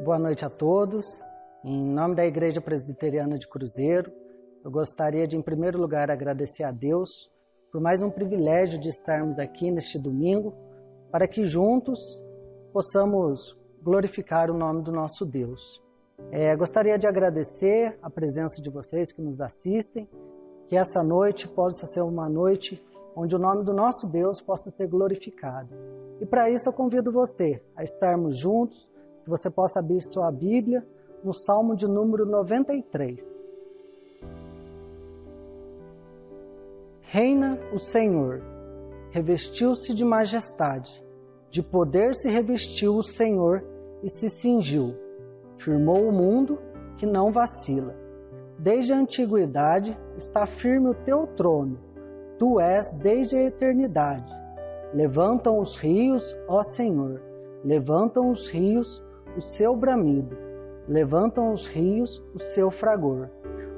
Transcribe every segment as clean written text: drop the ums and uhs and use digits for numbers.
Boa noite a todos. Em nome da Igreja Presbiteriana de Cruzeiro, eu gostaria de, em primeiro lugar, agradecer a Deus por mais um privilégio de estarmos aqui neste domingo, para que juntos possamos glorificar o nome do nosso Deus. Gostaria de agradecer a presença de vocês que nos assistem, que essa noite possa ser uma noite onde o nome do nosso Deus possa ser glorificado. E para isso eu convido você a estarmos juntos, que você possa abrir sua Bíblia no Salmo de número 93. Reina o Senhor, revestiu-se de majestade, de poder se revestiu o Senhor e se cingiu. Firmou o mundo que não vacila. Desde a antiguidade está firme o teu trono. Tu és desde a eternidade. Levantam os rios, ó Senhor, levantam os rios o seu bramido, levantam os rios o seu fragor.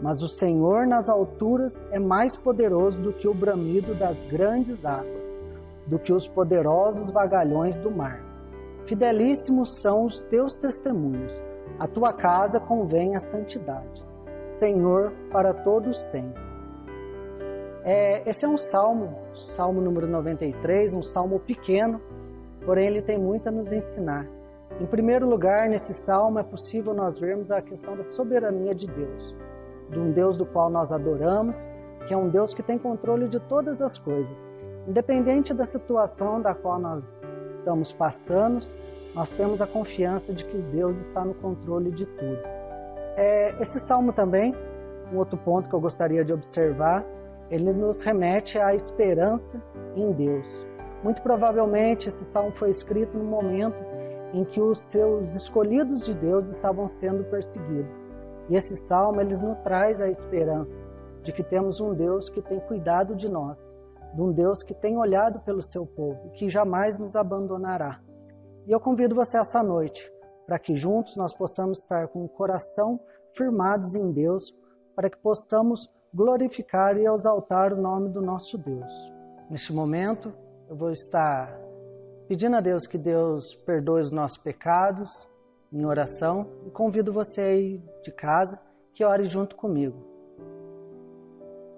Mas o Senhor nas alturas é mais poderoso do que o bramido das grandes águas, do que os poderosos vagalhões do mar. Fidelíssimos são os teus testemunhos, a tua casa convém a santidade. Senhor, para todos sempre. Esse é um salmo número 93, um salmo pequeno, porém ele tem muito a nos ensinar. Em primeiro lugar, nesse salmo é possível nós vermos a questão da soberania de Deus, de um Deus do qual nós adoramos, que é um Deus que tem controle de todas as coisas. Independente da situação da qual nós estamos passando, nós temos a confiança de que Deus está no controle de tudo. Esse salmo também, um outro ponto que eu gostaria de observar, ele nos remete à esperança em Deus. Muito provavelmente esse salmo foi escrito no momento em que os seus escolhidos de Deus estavam sendo perseguidos. E esse salmo ele nos traz a esperança de que temos um Deus que tem cuidado de nós, de um Deus que tem olhado pelo seu povo e que jamais nos abandonará. E eu convido você essa noite para que juntos nós possamos estar com o coração firmados em Deus, para que possamos glorificar e exaltar o nome do nosso Deus. Neste momento, eu vou estar pedindo a Deus que Deus perdoe os nossos pecados em oração e convido você aí de casa que ore junto comigo.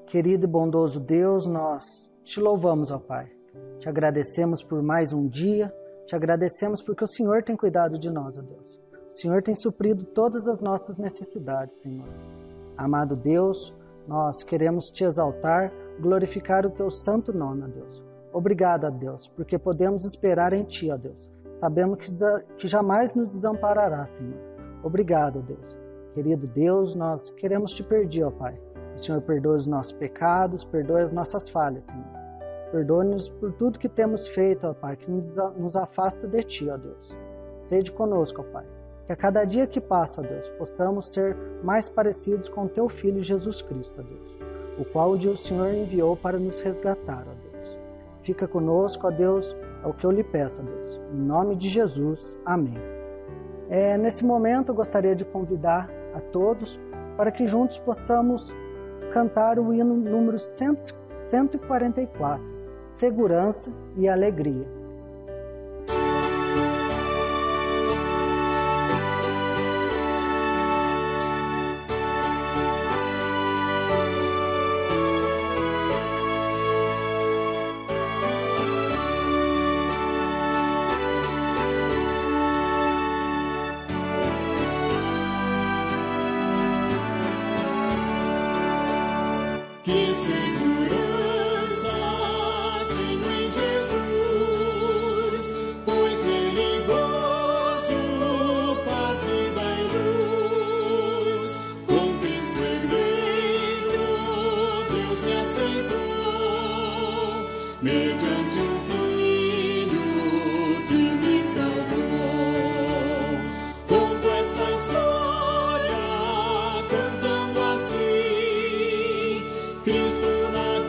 Querido e bondoso Deus, nós te louvamos, ó Pai. Te agradecemos por mais um dia, te agradecemos porque o Senhor tem cuidado de nós, ó Deus. O Senhor tem suprido todas as nossas necessidades, Senhor. Amado Deus, nós queremos te exaltar, glorificar o teu santo nome, ó Deus. Obrigado, ó Deus, porque podemos esperar em ti, ó Deus. Sabemos que jamais nos desamparará, Senhor. Obrigado, ó Deus. Querido Deus, nós queremos te pedir, ó Pai. O Senhor perdoe os nossos pecados, perdoe as nossas falhas, Senhor. Perdoe-nos por tudo que temos feito, ó Pai, que nos afasta de ti, ó Deus. Sede conosco, ó Pai. Que a cada dia que passa, ó Deus, possamos ser mais parecidos com teu Filho Jesus Cristo, ó Deus, o qual o Senhor enviou para nos resgatar, ó Deus. Fica conosco, ó Deus, é o que eu lhe peço, ó Deus. Em nome de Jesus, amém. Nesse momento, eu gostaria de convidar a todos para que juntos possamos cantar o hino número 144, Segurança e Alegria. Que segurança tenho em Jesus, pois nele gozo, paz, vida e luz. Com Cristo herdeiro, Deus me aceitou, mediante o Filho que me salvou. Conto esta história cantando assim, Cristo na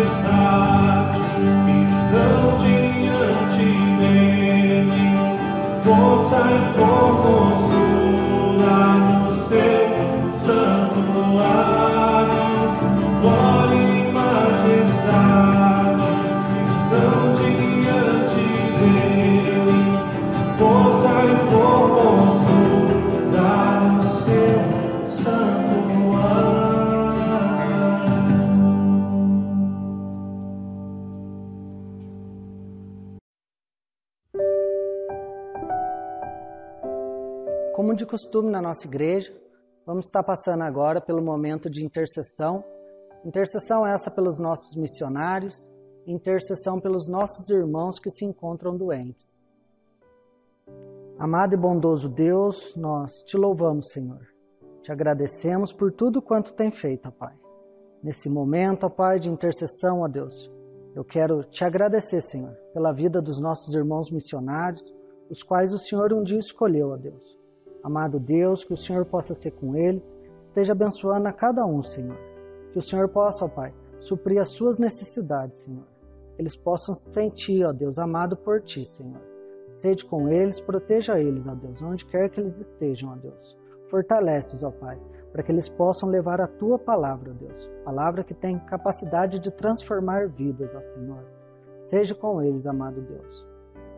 majestade estão diante dele, força e formosura no seu santuário, glória e majestade estão diante dele, força e formosura no seu santuário. Como de costume na nossa igreja, vamos estar passando agora pelo momento de intercessão. Intercessão essa pelos nossos missionários, intercessão pelos nossos irmãos que se encontram doentes. Amado e bondoso Deus, nós te louvamos, Senhor. Te agradecemos por tudo quanto tem feito, ó Pai. Nesse momento, ó Pai, de intercessão, ó Deus, eu quero te agradecer, Senhor, pela vida dos nossos irmãos missionários, os quais o Senhor um dia escolheu, ó Deus. Amado Deus, que o Senhor possa ser com eles, esteja abençoando a cada um, Senhor. Que o Senhor possa, ó Pai, suprir as suas necessidades, Senhor. Eles possam se sentir, ó Deus, amado por Ti, Senhor. Sede com eles, proteja eles, ó Deus, onde quer que eles estejam, ó Deus. Fortalece-os, ó Pai, para que eles possam levar a Tua palavra, ó Deus. Palavra que tem capacidade de transformar vidas, ó Senhor. Seja com eles, amado Deus.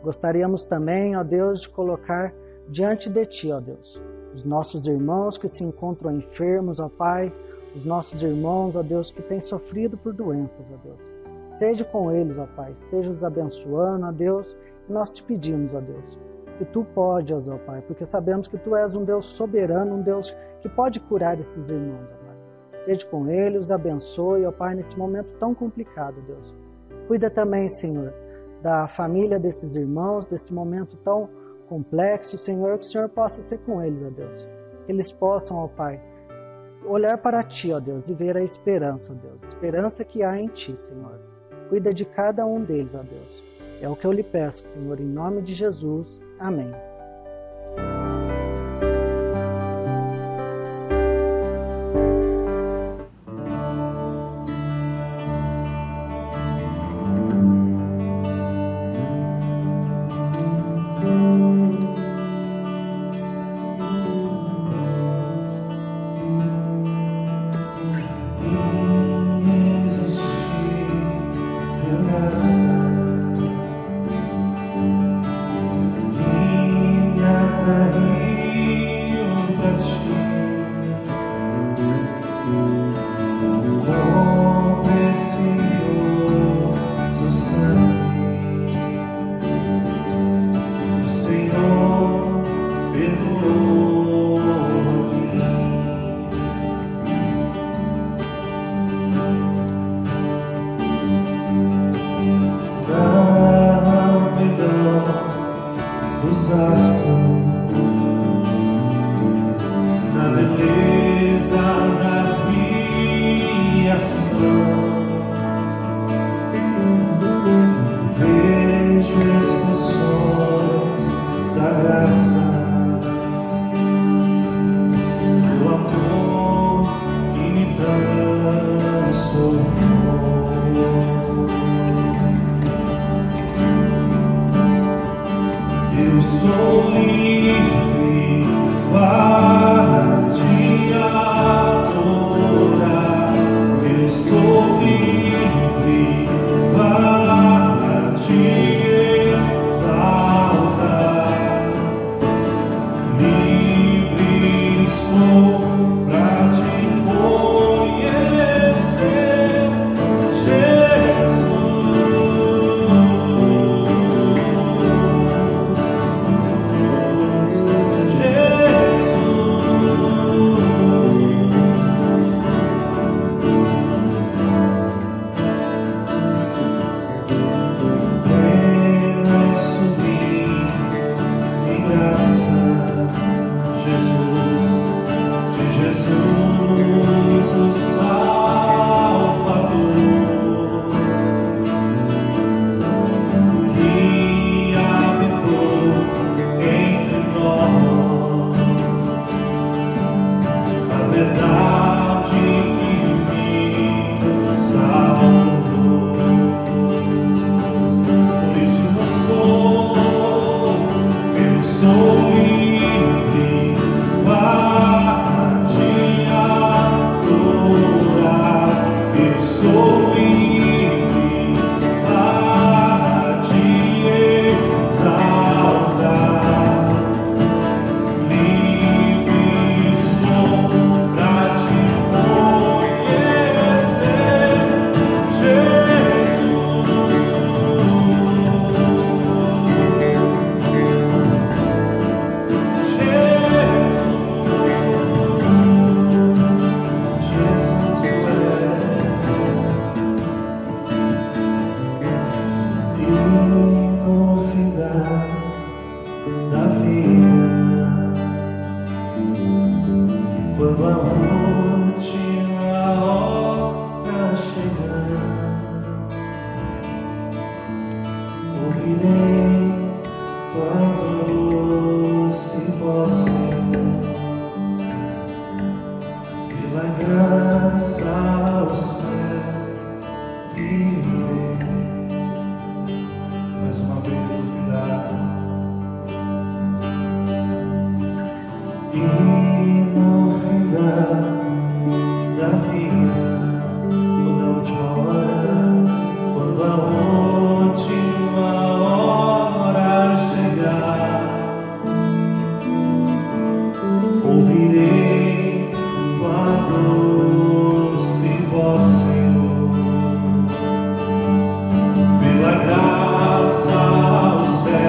Gostaríamos também, ó Deus, de colocar diante de Ti, ó Deus, os nossos irmãos que se encontram enfermos, ó Pai, os nossos irmãos, ó Deus, que têm sofrido por doenças, ó Deus. Seja com eles, ó Pai, esteja os abençoando, ó Deus, e nós te pedimos, ó Deus, que Tu podes, ó Pai, porque sabemos que Tu és um Deus soberano, um Deus que pode curar esses irmãos, ó Pai. Seja com eles, os abençoe, ó Pai, nesse momento tão complicado, Deus. Cuida também, Senhor, da família desses irmãos, desse momento tão complexo, Senhor, que o Senhor possa ser com eles, ó Deus. Que eles possam, ó Pai, olhar para Ti, ó Deus, e ver a esperança, ó Deus. Esperança que há em Ti, Senhor. Cuida de cada um deles, ó Deus. É o que eu lhe peço, Senhor, em nome de Jesus. Amém. Eu sou livre para te adorar. Eu sou livre para te exaltar. sou livre para te exaltar. Livre sou para te conhecer, Jesus. Quando a última hora chegar, ouvirei tua doce voz, Senhor, pela graça ao céu irei. Mais uma vez no final. E no final da vida, ou da última hora, quando a última hora chegar, ouvirei tua doce voz, Senhor, pela graça ao céu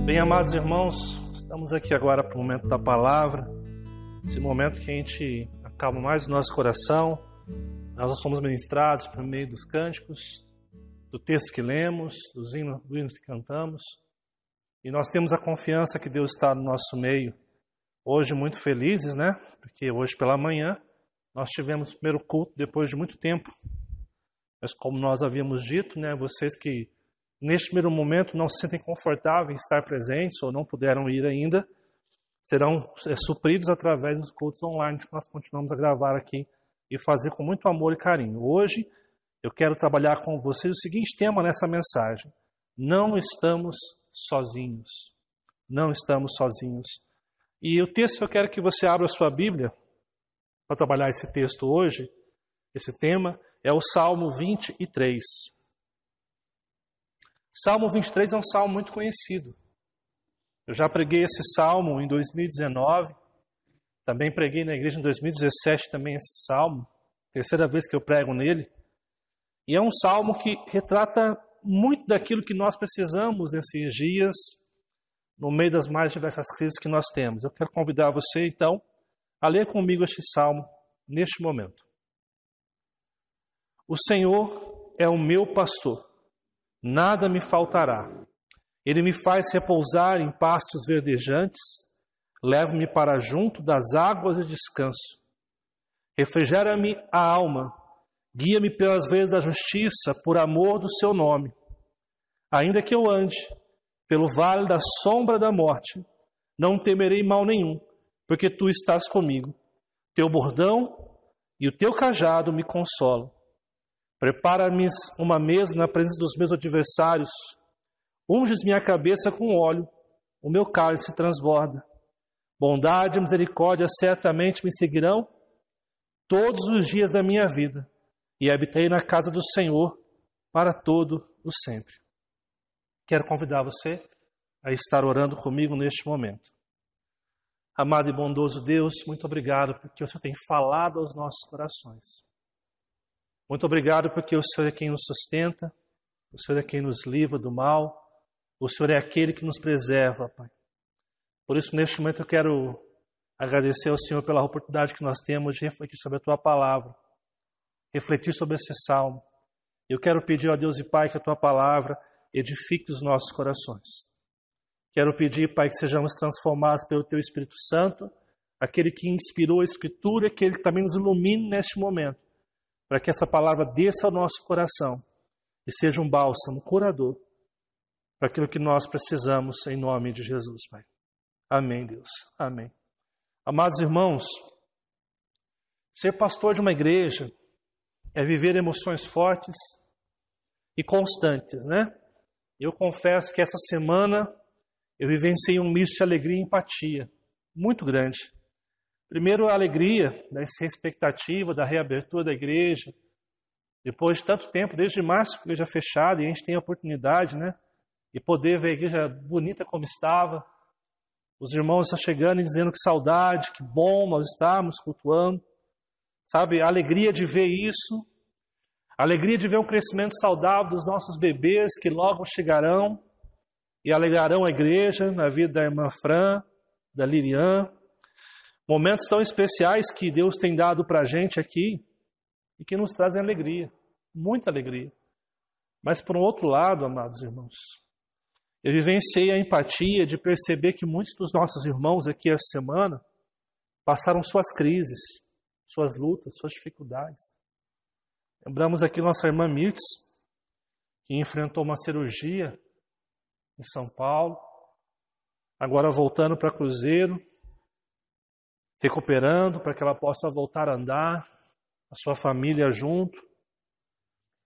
Bem, amados irmãos, estamos aqui agora para o momento da palavra, esse momento que a gente acalma mais o nosso coração. Nós somos ministrados por meio dos cânticos, do texto que lemos, dos hinos que cantamos, e nós temos a confiança que Deus está no nosso meio. Hoje muito felizes, né? Porque hoje pela manhã nós tivemos o primeiro culto depois de muito tempo. Mas como nós havíamos dito, né, vocês que neste primeiro momento não se sentem confortáveis em estar presentes ou não puderam ir ainda, serão supridos através dos cultos online que nós continuamos a gravar aqui e fazer com muito amor e carinho. Hoje eu quero trabalhar com vocês o seguinte tema nessa mensagem: não estamos sozinhos. Não estamos sozinhos. E o texto que eu quero que você abra a sua Bíblia para trabalhar esse texto hoje, esse tema, é o Salmo 23. Salmo 23 é um salmo muito conhecido. Eu já preguei esse salmo em 2019, também preguei na igreja em 2017 também esse salmo, terceira vez que eu prego nele. E é um salmo que retrata muito daquilo que nós precisamos nesses dias, no meio das mais diversas crises que nós temos. Eu quero convidar você, então, a ler comigo este salmo neste momento. O Senhor é o meu pastor. Nada me faltará. Ele me faz repousar em pastos verdejantes, leva-me para junto das águas de descanso. Refrigera-me a alma, Guia-me pelas veias da justiça, por amor do seu nome. Ainda que eu ande pelo vale da sombra da morte, não temerei mal nenhum, porque tu estás comigo. Teu bordão e o teu cajado me consolam. Prepara-me uma mesa na presença dos meus adversários. Unges minha cabeça com óleo, o meu cálice transborda. Bondade e misericórdia certamente me seguirão todos os dias da minha vida, e habitarei na casa do Senhor para todo o sempre. Quero convidar você a estar orando comigo neste momento. Amado e bondoso Deus, muito obrigado porque o Senhor tem falado aos nossos corações. Muito obrigado porque o Senhor é quem nos sustenta, o Senhor é quem nos livra do mal, o Senhor é aquele que nos preserva, Pai. Por isso, neste momento, eu quero agradecer ao Senhor pela oportunidade que nós temos de refletir sobre a Tua palavra, refletir sobre esse salmo. Eu quero pedir a Deus e Pai que a Tua palavra edifique os nossos corações. Quero pedir, Pai, que sejamos transformados pelo Teu Espírito Santo, aquele que inspirou a Escritura, aquele que também nos ilumine neste momento, para que essa palavra desça ao nosso coração e seja um bálsamo curador para aquilo que nós precisamos, em nome de Jesus, Pai. Amém, Deus. Amém. Amados irmãos, ser pastor de uma igreja é viver emoções fortes e constantes, né? Eu confesso que essa semana eu vivenciei um misto de alegria e empatia muito grande. Primeiro, a alegria dessa expectativa da reabertura da igreja. Depois de tanto tempo, desde março, a igreja fechada, e a gente tem a oportunidade, né, de poder ver a igreja bonita como estava. Os irmãos estão chegando e dizendo que saudade, que bom nós estamos cultuando. Sabe, a alegria de ver isso. A alegria de ver um crescimento saudável dos nossos bebês que logo chegarão e alegrarão a igreja na vida da irmã Fran, da Lirian. Momentos tão especiais que Deus tem dado para a gente aqui e que nos trazem alegria, muita alegria. Mas por um outro lado, amados irmãos, eu vivenciei a empatia de perceber que muitos dos nossos irmãos aqui essa semana passaram suas crises, suas lutas, suas dificuldades. Lembramos aqui nossa irmã Mirtz, que enfrentou uma cirurgia em São Paulo, agora voltando para Cruzeiro, recuperando para que ela possa voltar a andar, a sua família junto,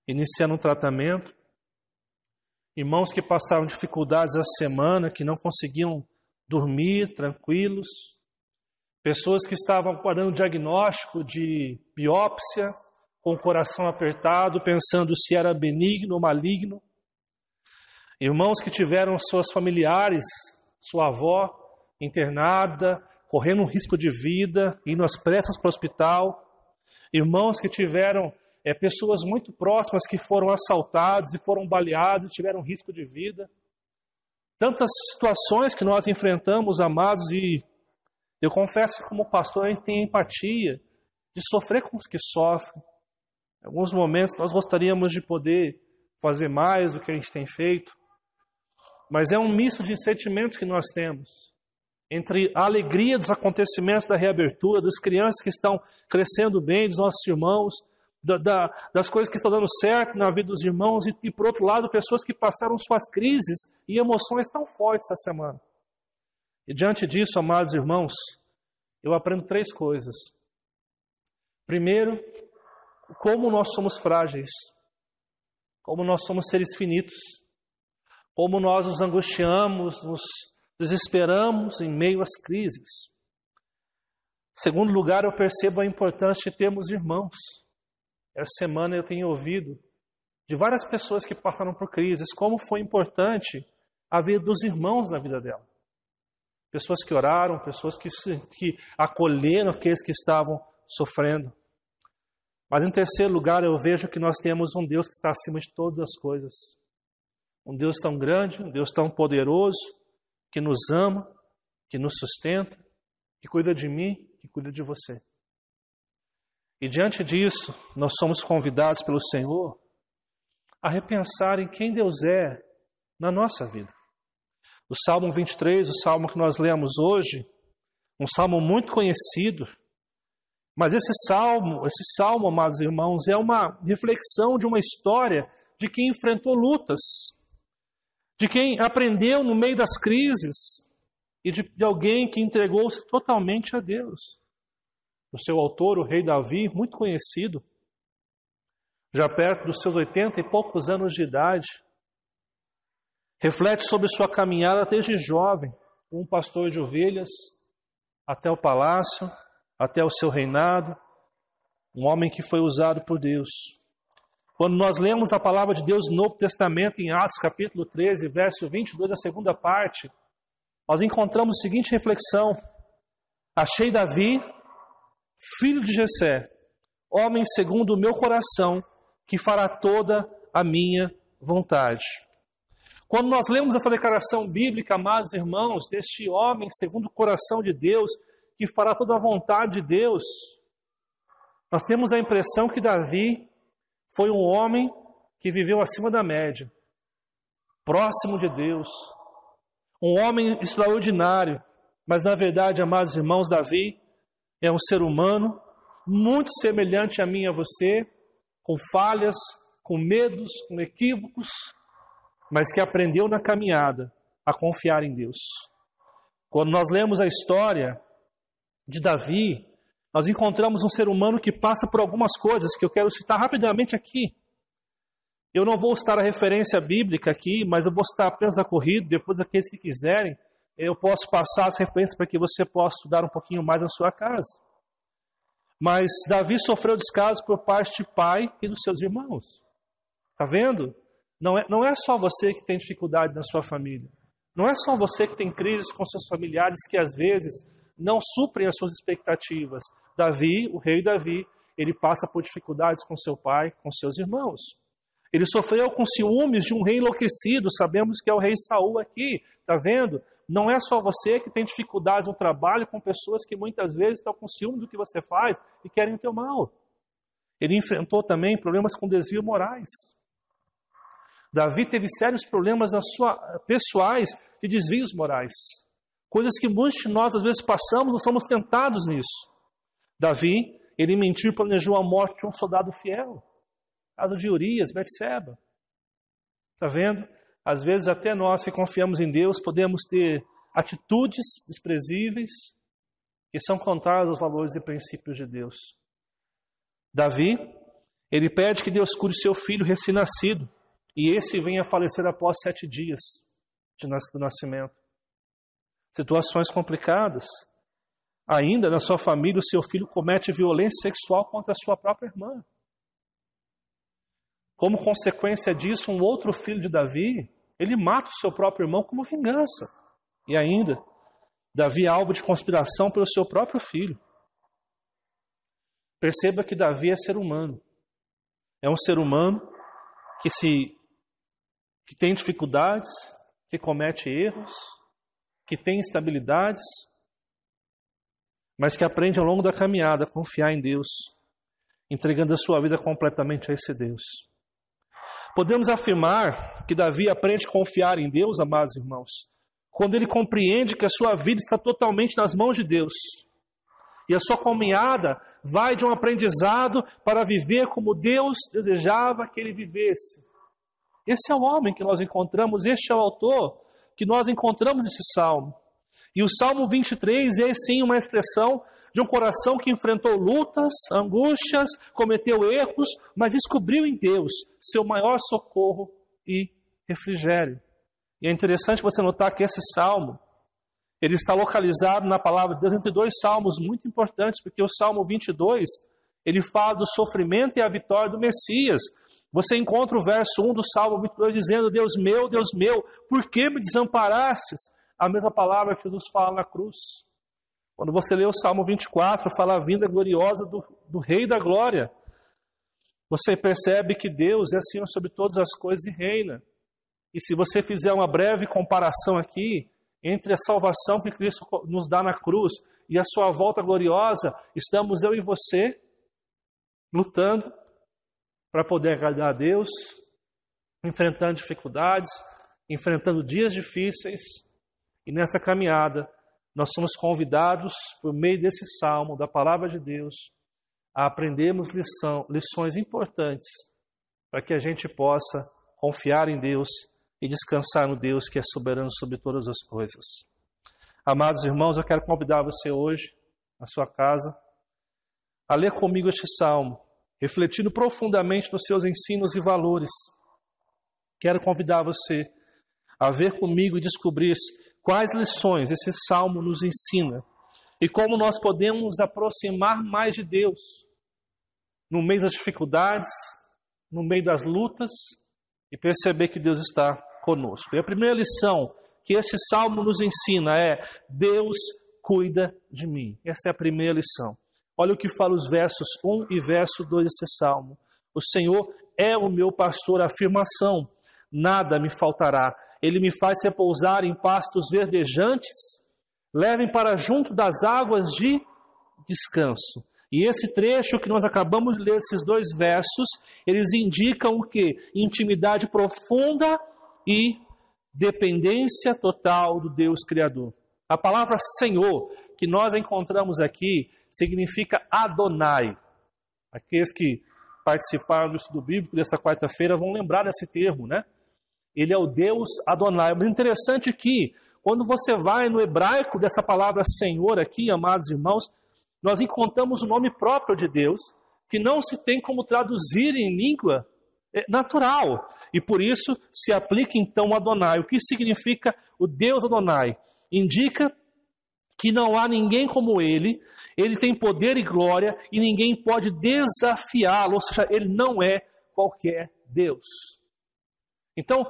iniciando um tratamento. Irmãos que passaram dificuldades essa semana, que não conseguiam dormir tranquilos. Pessoas que estavam aguardando diagnóstico de biópsia, com o coração apertado, pensando se era benigno ou maligno. Irmãos que tiveram seus familiares, sua avó internada, correndo um risco de vida, indo às pressas para o hospital. Irmãos que tiveram pessoas muito próximas que foram assaltadas e foram baleadas e tiveram risco de vida. Tantas situações que nós enfrentamos, amados, e eu confesso que como pastor a gente tem empatia de sofrer com os que sofrem. Em alguns momentos nós gostaríamos de poder fazer mais do que a gente tem feito, mas é um misto de sentimentos que nós temos. Entre a alegria dos acontecimentos da reabertura, das crianças que estão crescendo bem, dos nossos irmãos, das coisas que estão dando certo na vida dos irmãos, e por outro lado, pessoas que passaram suas crises e emoções tão fortes essa semana. E diante disso, amados irmãos, eu aprendo 3 coisas. Primeiro, como nós somos frágeis, como nós somos seres finitos, como nós nos angustiamos, nos desesperamos em meio às crises. Em segundo lugar, eu percebo a importância de termos irmãos. Essa semana eu tenho ouvido de várias pessoas que passaram por crises, como foi importante a vida dos irmãos na vida dela. Pessoas que oraram, pessoas que acolheram aqueles que estavam sofrendo. Mas em terceiro lugar, eu vejo que nós temos um Deus que está acima de todas as coisas. Um Deus tão grande, um Deus tão poderoso, que nos ama, que nos sustenta, que cuida de mim, que cuida de você. E diante disso, nós somos convidados pelo Senhor a repensar em quem Deus é na nossa vida. O Salmo 23, o salmo que nós lemos hoje, um salmo muito conhecido, Mas esse salmo, amados irmãos, é uma reflexão de uma história de quem enfrentou lutas, de quem aprendeu no meio das crises e de alguém que entregou-se totalmente a Deus. O seu autor, o rei Davi, muito conhecido, já perto dos seus 80 e poucos anos de idade, reflete sobre sua caminhada desde jovem, um pastor de ovelhas, até o palácio, até o seu reinado, um homem que foi usado por Deus. Quando nós lemos a palavra de Deus no Novo Testamento, em Atos capítulo 13, verso 22, a segunda parte, nós encontramos a seguinte reflexão: achei Davi, filho de Jessé, homem segundo o meu coração, que fará toda a minha vontade. Quando nós lemos essa declaração bíblica, amados irmãos, deste homem segundo o coração de Deus, que fará toda a vontade de Deus, nós temos a impressão que Davi foi um homem que viveu acima da média, próximo de Deus, um homem extraordinário, mas na verdade, amados irmãos, Davi é um ser humano muito semelhante a mim e a você, com falhas, com medos, com equívocos, mas que aprendeu na caminhada a confiar em Deus. Quando nós lemos a história de Davi, nós encontramos um ser humano que passa por algumas coisas que eu quero citar rapidamente aqui. Eu não vou citar a referência bíblica aqui, mas eu vou citar apenas a corrida. Depois, aqueles que quiserem, eu posso passar as referências para que você possa estudar um pouquinho mais na sua casa. Mas Davi sofreu descaso por parte de pai e dos seus irmãos. Está vendo? Não é só você que tem dificuldade na sua família. Não é só você que tem crises com seus familiares que às vezes não suprem as suas expectativas. Davi, o rei Davi, ele passa por dificuldades com seu pai, com seus irmãos. Ele sofreu com ciúmes de um rei enlouquecido, sabemos que é o rei Saul aqui, está vendo? Não é só você que tem dificuldades no trabalho com pessoas que muitas vezes estão com ciúme do que você faz e querem o teu mal. Ele enfrentou também problemas com desvio morais. Davi teve sérios problemas pessoais de desvios morais. Coisas que muitos de nós às vezes passamos, nós somos tentados nisso. Davi, ele mentiu e planejou a morte de um soldado fiel. Caso de Urias, Betseba. Está vendo? Às vezes até nós que confiamos em Deus podemos ter atitudes desprezíveis que são contrárias aos valores e princípios de Deus. Davi, ele pede que Deus cure seu filho recém-nascido e esse venha a falecer após 7 dias do nascimento. Situações complicadas. Ainda na sua família, o seu filho comete violência sexual contra a sua própria irmã. Como consequência disso, um outro filho de Davi, ele mata o seu próprio irmão como vingança. E ainda, Davi é alvo de conspiração pelo seu próprio filho. Perceba que Davi é ser humano. É um ser humano que tem dificuldades, que comete erros, que tem instabilidades, mas que aprende ao longo da caminhada a confiar em Deus, entregando a sua vida completamente a esse Deus. Podemos afirmar que Davi aprende a confiar em Deus, amados irmãos, quando ele compreende que a sua vida está totalmente nas mãos de Deus. E a sua caminhada vai de um aprendizado para viver como Deus desejava que ele vivesse. Esse é o homem que nós encontramos, este é o autor que nós encontramos nesse salmo. E o Salmo 23 é sim uma expressão de um coração que enfrentou lutas, angústias, cometeu erros, mas descobriu em Deus seu maior socorro e refrigério. E é interessante você notar que esse salmo, ele está localizado na palavra de Deus entre 2 salmos muito importantes, porque o Salmo 22, ele fala do sofrimento e a vitória do Messias. Você encontra o verso 1 do Salmo 22 dizendo: Deus meu, por que me desamparastes? A mesma palavra que Jesus fala na cruz. Quando você lê o Salmo 24, fala a vinda gloriosa do Rei da Glória. Você percebe que Deus é Senhor sobre todas as coisas e reina. E se você fizer uma breve comparação aqui, entre a salvação que Cristo nos dá na cruz e a sua volta gloriosa, estamos eu e você lutando para poder agradar a Deus, enfrentando dificuldades, enfrentando dias difíceis. E nessa caminhada, nós somos convidados, por meio desse salmo, da palavra de Deus, a aprendermos lições importantes para que a gente possa confiar em Deus e descansar no Deus que é soberano sobre todas as coisas. Amados irmãos, eu quero convidar você hoje, na sua casa, a ler comigo este salmo, refletindo profundamente nos seus ensinos e valores. Quero convidar você a ver comigo e descobrir quais lições esse salmo nos ensina e como nós podemos nos aproximar mais de Deus no meio das dificuldades, no meio das lutas e perceber que Deus está conosco. E a primeira lição que este salmo nos ensina é: Deus cuida de mim. Essa é a primeira lição. Olha o que fala os versos 1 e verso 2 desse salmo. O Senhor é o meu pastor, afirmação, nada me faltará. Ele me faz repousar em pastos verdejantes, levem para junto das águas de descanso. E esse trecho que nós acabamos de ler, esses dois versos, eles indicam o quê? Intimidade profunda e dependência total do Deus Criador. A palavra Senhor que nós encontramos aqui significa Adonai. Aqueles que participaram do estudo bíblico desta quarta-feira vão lembrar desse termo, né? Ele é o Deus Adonai. Mas interessante que, quando você vai no hebraico dessa palavra Senhor aqui, amados irmãos, nós encontramos o nome próprio de Deus, que não se tem como traduzir em língua natural. E por isso se aplica então Adonai. O que significa o Deus Adonai? Indica que não há ninguém como Ele tem poder e glória e ninguém pode desafiá-lo, ou seja, Ele não é qualquer Deus. Então,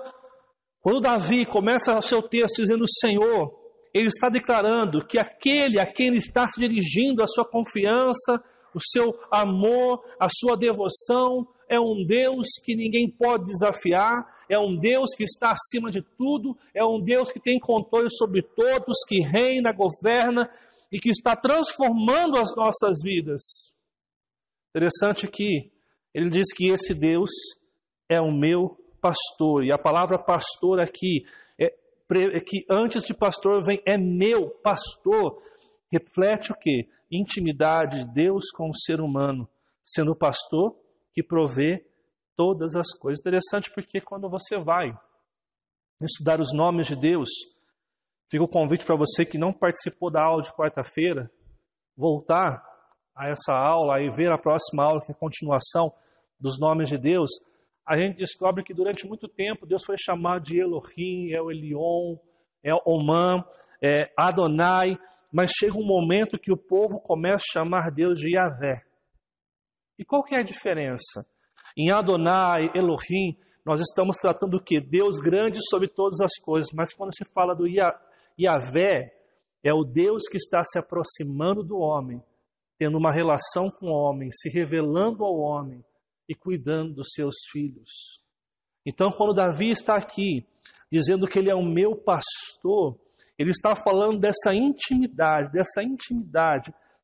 quando Davi começa o seu texto dizendo Senhor, ele está declarando que aquele a quem ele está se dirigindo, a sua confiança, o seu amor, a sua devoção, é um Deus que ninguém pode desafiar, é um Deus que está acima de tudo, é um Deus que tem controle sobre todos, que reina, governa e que está transformando as nossas vidas. Interessante que ele diz que esse Deus é o meu pastor, e a palavra pastor aqui, que antes de pastor vem, é meu pastor, reflete o quê? Intimidade de Deus com o ser humano, sendo o pastor que provê todas as coisas. Interessante porque quando você vai estudar os nomes de Deus, fica o convite para você que não participou da aula de quarta-feira, voltar a essa aula e ver a próxima aula, que é a continuação dos nomes de Deus. A gente descobre que durante muito tempo Deus foi chamado de Elohim, El Elyon, El Oman, Adonai, mas chega um momento que o povo começa a chamar Deus de Yahvé. E qual que é a diferença? Em Adonai, Elohim, nós estamos tratando o quê? Deus grande sobre todas as coisas, mas quando se fala do Yahvé, é o Deus que está se aproximando do homem, tendo uma relação com o homem, se revelando ao homem e cuidando dos seus filhos. Então, quando Davi está aqui, dizendo que ele é o meu pastor, ele está falando dessa intimidade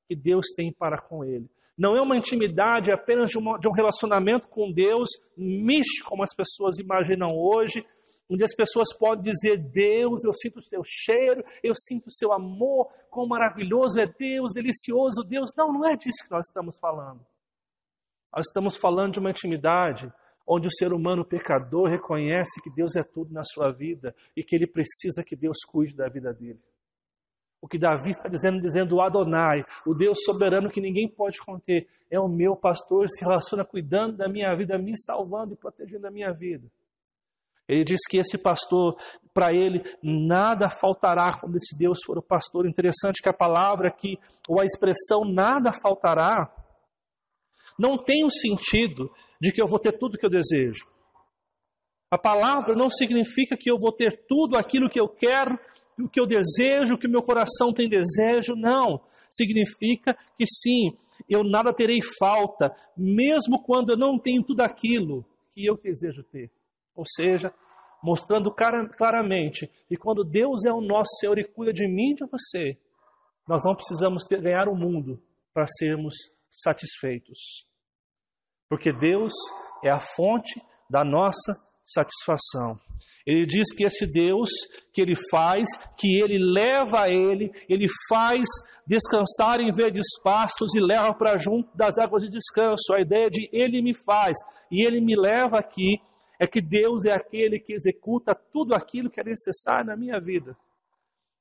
que Deus tem para com ele. Não é uma intimidade apenas de um relacionamento com Deus místico, como as pessoas imaginam hoje, onde as pessoas podem dizer, Deus, eu sinto o seu cheiro, eu sinto o seu amor, quão maravilhoso é Deus, delicioso Deus. Não é disso que nós estamos falando. Nós estamos falando de uma intimidade onde o ser humano pecador reconhece que Deus é tudo na sua vida e que ele precisa que Deus cuide da vida dele. O que Davi está dizendo o Adonai, o Deus soberano que ninguém pode conter, é o meu pastor, se relaciona cuidando da minha vida, me salvando e protegendo a minha vida. Ele diz que esse pastor, para ele, nada faltará quando esse Deus for o pastor. Interessante que a palavra aqui, ou a expressão nada faltará, não tem o sentido de que eu vou ter tudo o que eu desejo. A palavra não significa que eu vou ter tudo aquilo que eu quero, o que eu desejo, o que o meu coração tem desejo. Não. Significa que sim, eu nada terei falta, mesmo quando eu não tenho tudo aquilo que eu desejo ter. Ou seja, mostrando claramente que quando Deus é o nosso Senhor e cuida de mim e de você, nós não precisamos ganhar o mundo para sermos satisfeitos. Porque Deus é a fonte da nossa satisfação. Ele diz que esse Deus que Ele faz, que Ele leva Ele faz descansar em verdes pastos e leva para junto das águas de descanso. A ideia de Ele me faz e Ele me leva aqui é que Deus é aquele que executa tudo aquilo que é necessário na minha vida.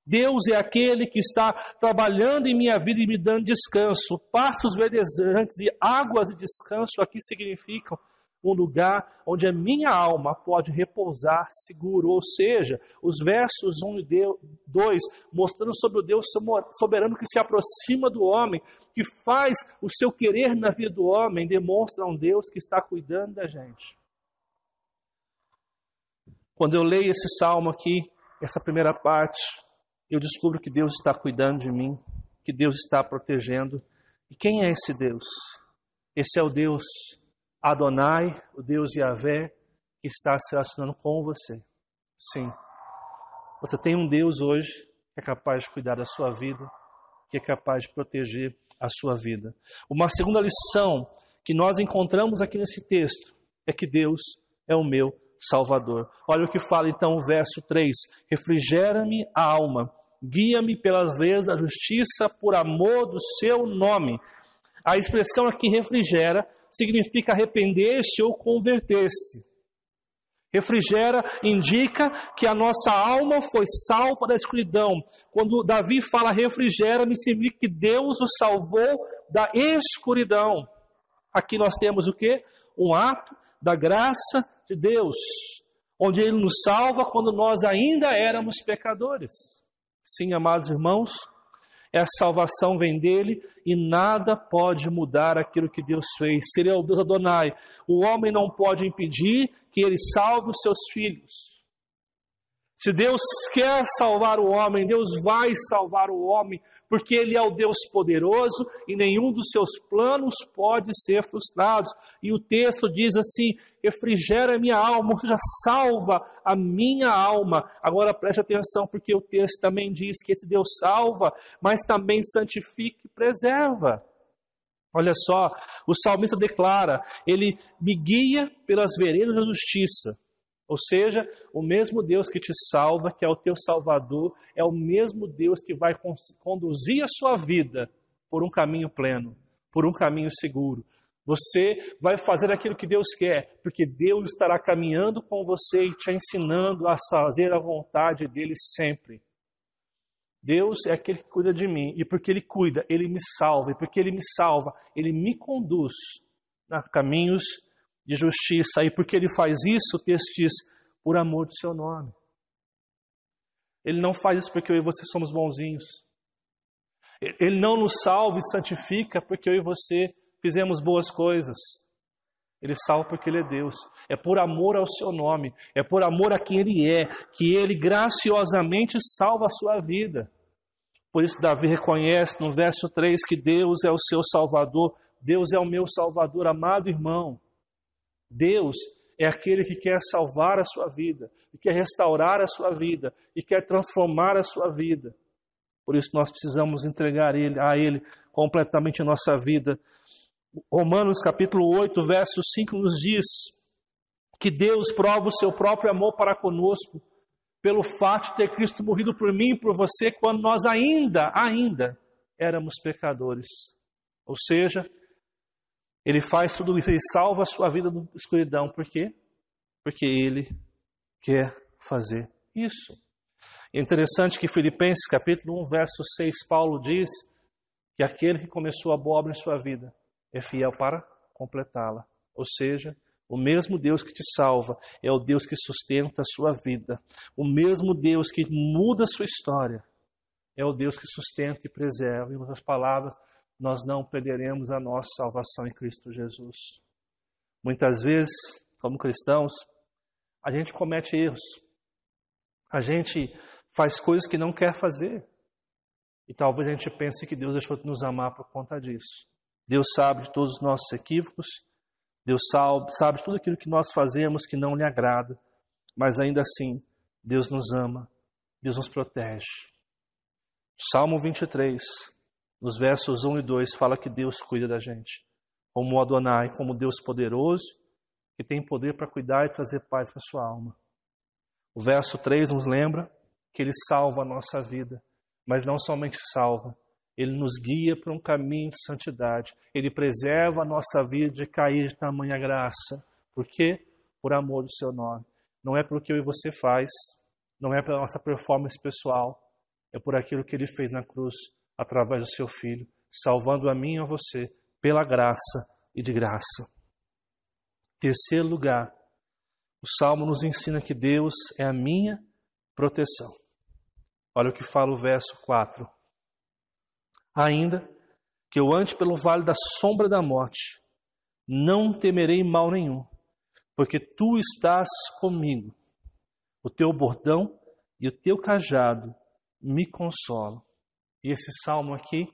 Deus é aquele que está trabalhando em minha vida e me dando descanso. Pastos verdejantes e águas de descanso aqui significam um lugar onde a minha alma pode repousar seguro. Ou seja, os versos 1 e 2, mostrando sobre o Deus soberano que se aproxima do homem, que faz o seu querer na vida do homem, demonstra um Deus que está cuidando da gente. Quando eu leio esse salmo aqui, essa primeira parte, eu descubro que Deus está cuidando de mim, que Deus está protegendo. E quem é esse Deus? Esse é o Deus Adonai, o Deus Yahvé, que está se relacionando com você. Sim, você tem um Deus hoje que é capaz de cuidar da sua vida, que é capaz de proteger a sua vida. Uma segunda lição que nós encontramos aqui nesse texto é que Deus é o meu Salvador. Olha o que fala então o verso 3. Refrigera-me a alma, guia-me pelas veias da justiça por amor do seu nome. A expressão aqui refrigera significa arrepender-se ou converter-se. Refrigera indica que a nossa alma foi salva da escuridão. Quando Davi fala refrigera-me, significa que Deus o salvou da escuridão. Aqui nós temos o quê? Um ato da graça de Deus, onde Ele nos salva quando nós ainda éramos pecadores. Sim, amados irmãos, essa salvação vem dEle e nada pode mudar aquilo que Deus fez. Se Ele é o Deus Adonai, o homem não pode impedir que Ele salve os seus filhos. Se Deus quer salvar o homem, Deus vai salvar o homem, porque Ele é o Deus poderoso e nenhum dos seus planos pode ser frustrado. E o texto diz assim, refrigera a minha alma, ou seja, salva a minha alma. Agora preste atenção, porque o texto também diz que esse Deus salva, mas também santifica e preserva. Olha só, o salmista declara, Ele me guia pelas veredas da justiça. Ou seja, o mesmo Deus que te salva, que é o teu Salvador, é o mesmo Deus que vai conduzir a sua vida por um caminho pleno, por um caminho seguro. Você vai fazer aquilo que Deus quer, porque Deus estará caminhando com você e te ensinando a fazer a vontade dEle sempre. Deus é aquele que cuida de mim, e porque Ele cuida, Ele me salva, e porque Ele me salva, Ele me conduz a caminhos de justiça. E porque Ele faz isso, o texto diz, por amor do seu nome. Ele não faz isso porque eu e você somos bonzinhos. Ele não nos salva e santifica porque eu e você fizemos boas coisas. Ele salva porque Ele é Deus. É por amor ao seu nome. É por amor a quem Ele é, que Ele graciosamente salva a sua vida. Por isso Davi reconhece no verso 3 que Deus é o seu Salvador. Deus é o meu Salvador, amado irmão. Deus é aquele que quer salvar a sua vida, que quer restaurar a sua vida e quer transformar a sua vida. Por isso nós precisamos entregar a Ele completamente a nossa vida. Romanos capítulo 8, verso 5 nos diz que Deus prova o seu próprio amor para conosco pelo fato de ter Cristo morrido por mim e por você quando nós ainda éramos pecadores. Ou seja, Ele faz tudo isso, Ele salva a sua vida da escuridão. Por quê? Porque Ele quer fazer isso. É interessante que Filipenses capítulo 1, verso 6, Paulo diz que aquele que começou a boa obra em sua vida é fiel para completá-la. Ou seja, o mesmo Deus que te salva é o Deus que sustenta a sua vida. O mesmo Deus que muda a sua história é o Deus que sustenta e preserva. Em outras palavras, nós não perderemos a nossa salvação em Cristo Jesus. Muitas vezes, como cristãos, a gente comete erros. A gente faz coisas que não quer fazer. E talvez a gente pense que Deus deixou de nos amar por conta disso. Deus sabe de todos os nossos equívocos. Deus sabe de tudo aquilo que nós fazemos que não lhe agrada. Mas ainda assim, Deus nos ama. Deus nos protege. Salmo 23, nos versos 1 e 2, fala que Deus cuida da gente. Como o Adonai, como Deus poderoso, que tem poder para cuidar e trazer paz para a sua alma. O verso 3 nos lembra que Ele salva a nossa vida, mas não somente salva, Ele nos guia para um caminho de santidade. Ele preserva a nossa vida de cair de tamanha graça. Por quê? Por amor do seu nome. Não é pelo que eu e você faz, não é pela nossa performance pessoal, é por aquilo que Ele fez na cruz, através do seu Filho, salvando a mim e a você, pela graça e de graça. Terceiro lugar, o Salmo nos ensina que Deus é a minha proteção. Olha o que fala o verso 4. Ainda que eu ande pelo vale da sombra da morte, não temerei mal nenhum, porque tu estás comigo. O teu bordão e o teu cajado me consolam. E esse salmo aqui,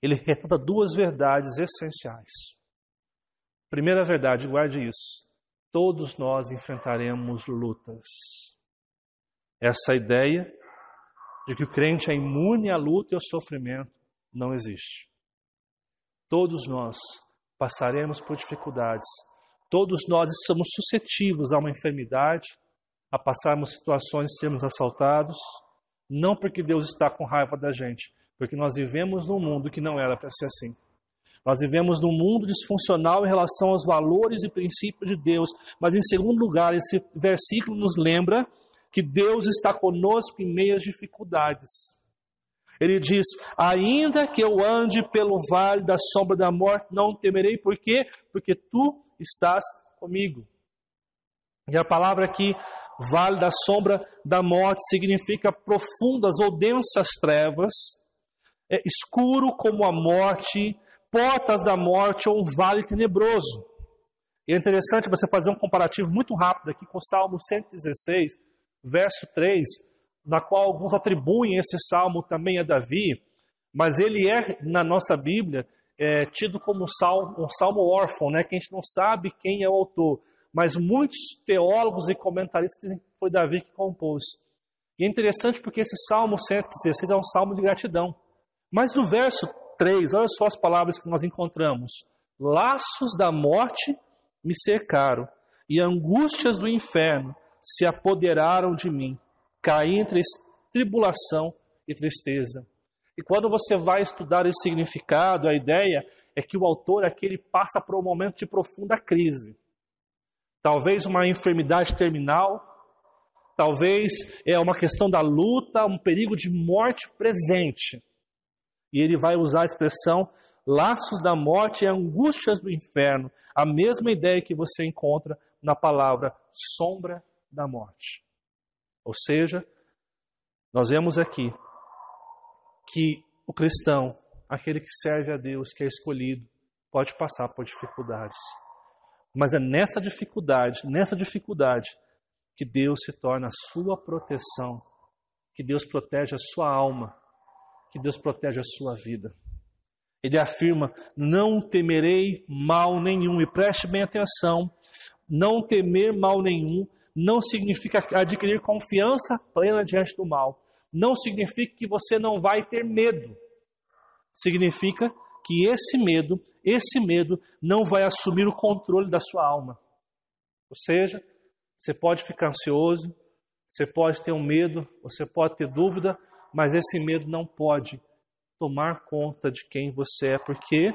ele retrata duas verdades essenciais. Primeira verdade, guarde isso. Todos nós enfrentaremos lutas. Essa ideia de que o crente é imune à luta e ao sofrimento não existe. Todos nós passaremos por dificuldades. Todos nós estamos suscetíveis a uma enfermidade, a passarmos situações de sermos assaltados, não porque Deus está com raiva da gente, porque nós vivemos num mundo que não era para ser assim. Nós vivemos num mundo disfuncional em relação aos valores e princípios de Deus, mas em segundo lugar, esse versículo nos lembra que Deus está conosco em meio às dificuldades. Ele diz, ainda que eu ande pelo vale da sombra da morte, não temerei. Por quê? Porque tu estás comigo. E a palavra aqui, vale da sombra da morte, significa profundas ou densas trevas, escuro como a morte, portas da morte ou um vale tenebroso. E é interessante você fazer um comparativo muito rápido aqui com o Salmo 116, verso 3, na qual alguns atribuem esse salmo também a Davi, mas ele é, na nossa Bíblia, tido como um salmo órfão, né, que a gente não sabe quem é o autor, mas muitos teólogos e comentaristas dizem que foi Davi que compôs. E é interessante porque esse salmo 116 é um salmo de gratidão. Mas no verso 3, olha só as palavras que nós encontramos. Laços da morte me cercaram, e angústias do inferno se apoderaram de mim. Caí entre tribulação e tristeza. E quando você vai estudar esse significado, a ideia é que o autor aqui ele passa por um momento de profunda crise. Talvez uma enfermidade terminal, talvez uma questão da luta, um perigo de morte presente. E ele vai usar a expressão laços da morte e angústias do inferno, a mesma ideia que você encontra na palavra sombra da morte. Ou seja, nós vemos aqui que o cristão, aquele que serve a Deus, que é escolhido, pode passar por dificuldades. Mas é nessa dificuldade, que Deus se torna a sua proteção, que Deus protege a sua alma, que Deus protege a sua vida. Ele afirma, não temerei mal nenhum. E preste bem atenção, não temer mal nenhum não significa adquirir confiança plena diante do mal. Não significa que você não vai ter medo. Significa que esse medo não vai assumir o controle da sua alma. Ou seja, você pode ficar ansioso, você pode ter um medo, você pode ter dúvida, mas esse medo não pode tomar conta de quem você é. Por quê?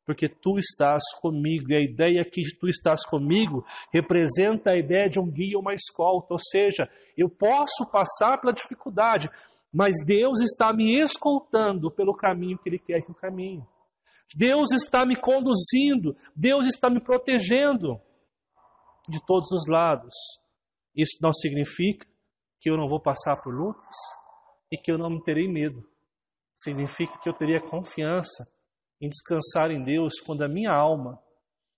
Porque tu estás comigo. E a ideia aqui de tu estás comigo representa a ideia de um guia, uma escolta. Ou seja, eu posso passar pela dificuldade, mas Deus está me escoltando pelo caminho que Ele quer que eu caminhe. Deus está me conduzindo, Deus está me protegendo de todos os lados. Isso não significa que eu não vou passar por lutas e que eu não terei medo. Significa que eu teria confiança em descansar em Deus quando a minha alma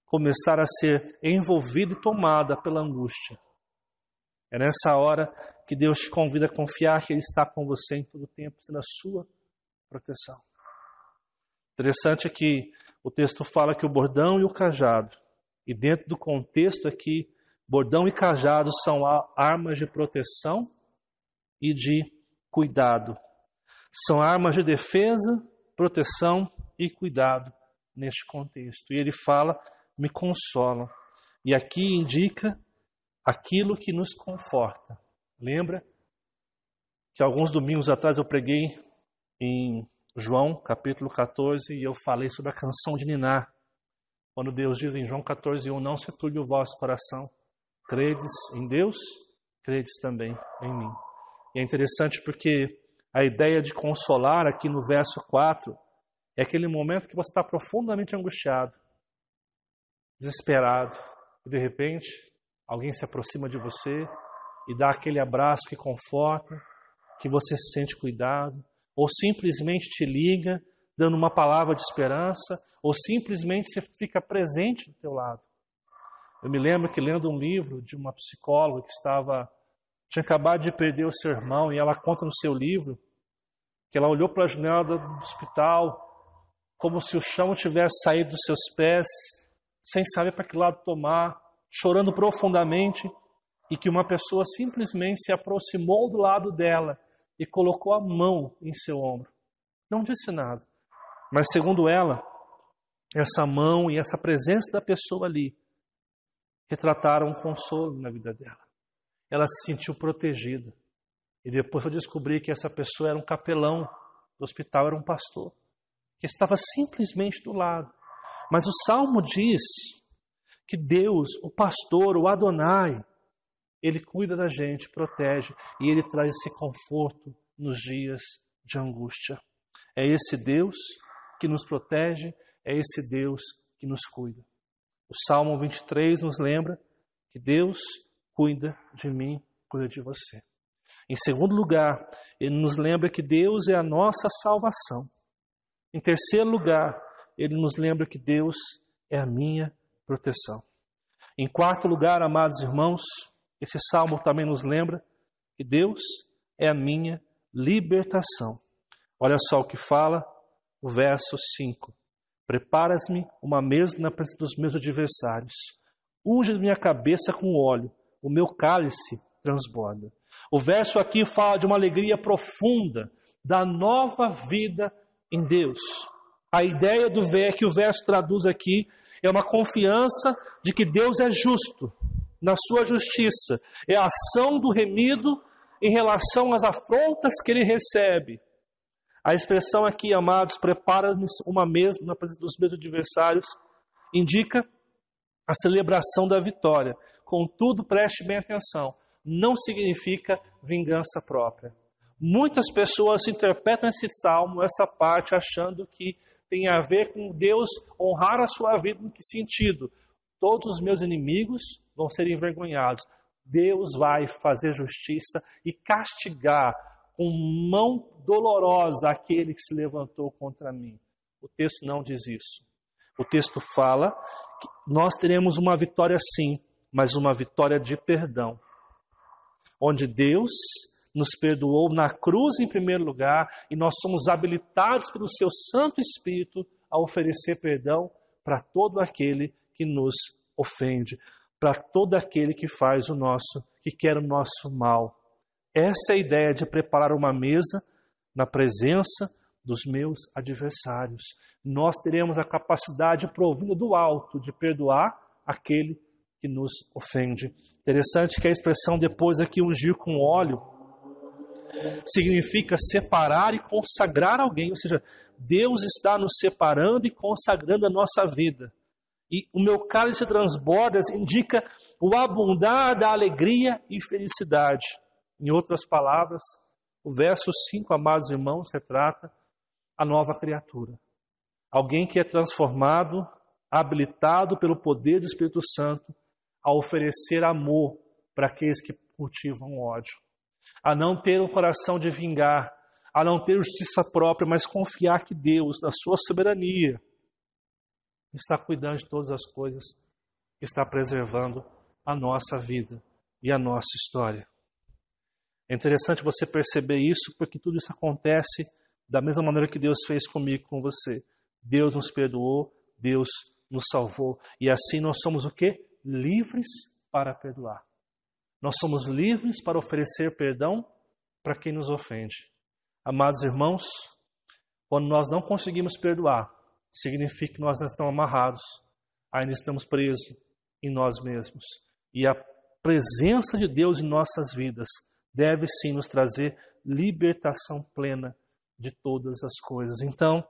começar a ser envolvida e tomada pela angústia. É nessa hora que Deus te convida a confiar que Ele está com você em todo o tempo, sendo a sua proteção. Interessante é que o texto fala que o bordão e o cajado, e dentro do contexto aqui, bordão e cajado são armas de proteção e de cuidado. São armas de defesa, proteção e cuidado neste contexto. E ele fala, me consolam. E aqui indica aquilo que nos conforta. Lembra que alguns domingos atrás eu preguei em João, capítulo 14, e eu falei sobre a canção de Niná. Quando Deus diz em João 14:1, não se turbe o vosso coração. Credes em Deus, credes também em mim. E é interessante porque a ideia de consolar aqui no verso 4 é aquele momento que você está profundamente angustiado, desesperado, e de repente alguém se aproxima de você e dá aquele abraço que conforta, que você se sente cuidado, ou simplesmente te liga dando uma palavra de esperança, ou simplesmente você fica presente do teu lado. Eu me lembro que lendo um livro de uma psicóloga que tinha acabado de perder o seu irmão, e ela conta no seu livro que ela olhou para a janela do hospital como se o chão tivesse saído dos seus pés, sem saber para que lado tomar, chorando profundamente, e que uma pessoa simplesmente se aproximou do lado dela e colocou a mão em seu ombro. Não disse nada, mas segundo ela, essa mão e essa presença da pessoa ali retrataram um consolo na vida dela. Ela se sentiu protegida. E depois eu descobri que essa pessoa era um capelão do hospital, era um pastor, que estava simplesmente do lado. Mas o Salmo diz que Deus, o pastor, o Adonai, Ele cuida da gente, protege, e Ele traz esse conforto nos dias de angústia. É esse Deus que nos protege, é esse Deus que nos cuida. O Salmo 23 nos lembra que Deus cuida de mim, cuida de você. Em segundo lugar, ele nos lembra que Deus é a nossa salvação. Em terceiro lugar, ele nos lembra que Deus é a minha proteção. Em quarto lugar, amados irmãos, esse salmo também nos lembra que Deus é a minha libertação. Olha só o que fala o verso 5. Preparas-me uma mesa na presença dos meus adversários. Unge minha cabeça com óleo, o meu cálice transborda. O verso aqui fala de uma alegria profunda, da nova vida em Deus. A ideia que o verso traduz aqui é uma confiança de que Deus é justo na sua justiça. É a ação do remido em relação às afrontas que ele recebe. A expressão aqui, amados, prepara-me uma mesa na presença dos meus adversários, indica a celebração da vitória. Contudo, preste bem atenção, não significa vingança própria. Muitas pessoas interpretam esse salmo, essa parte, achando que tem a ver com Deus honrar a sua vida. Em que sentido? Todos os meus inimigos vão ser envergonhados. Deus vai fazer justiça e castigar com mão dolorosa aquele que se levantou contra mim. O texto não diz isso. O texto fala que nós teremos uma vitória sim, mas uma vitória de perdão. Onde Deus nos perdoou na cruz em primeiro lugar e nós somos habilitados pelo seu Santo Espírito a oferecer perdão para todo aquele que nos ofende, para todo aquele que que quer o nosso mal. Essa é a ideia de preparar uma mesa na presença dos meus adversários. Nós teremos a capacidade provinda do alto de perdoar aquele que nos ofende. Interessante que a expressão depois aqui ungir com óleo significa separar e consagrar alguém, ou seja, Deus está nos separando e consagrando a nossa vida. E o meu cálice transborda indica o abundar da alegria e felicidade. Em outras palavras, o verso 5, amados irmãos, retrata a nova criatura. Alguém que é transformado, habilitado pelo poder do Espírito Santo a oferecer amor para aqueles que cultivam ódio. A não ter um coração de vingar, a não ter justiça própria, mas confiar que Deus, na sua soberania, está cuidando de todas as coisas, está preservando a nossa vida e a nossa história. É interessante você perceber isso, porque tudo isso acontece da mesma maneira que Deus fez comigo e com você. Deus nos perdoou, Deus nos salvou, e assim nós somos o quê? Livres para perdoar. Nós somos livres para oferecer perdão para quem nos ofende. Amados irmãos, quando nós não conseguimos perdoar, significa que nós não estamos amarrados, ainda estamos presos em nós mesmos. E a presença de Deus em nossas vidas deve sim nos trazer libertação plena de todas as coisas. Então,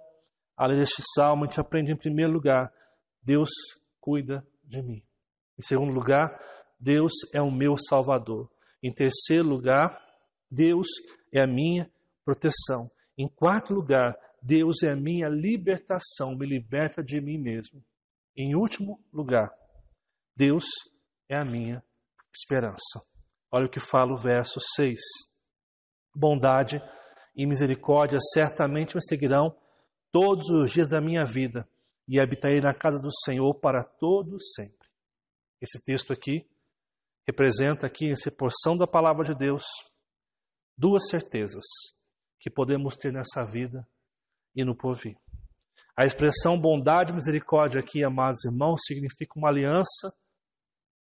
além deste salmo, a gente aprende em primeiro lugar, Deus cuida de mim. Em segundo lugar, Deus é o meu Salvador. Em terceiro lugar, Deus é a minha proteção. Em quarto lugar, Deus é a minha libertação, me liberta de mim mesmo. Em último lugar, Deus é a minha esperança. Olha o que fala o verso 6. Bondade e misericórdia certamente me seguirão todos os dias da minha vida e habitarei na casa do Senhor para todo sempre. Esse texto aqui representa aqui, essa porção da palavra de Deus, duas certezas que podemos ter nessa vida e no porvir. A expressão bondade e misericórdia aqui, amados irmãos, significa uma aliança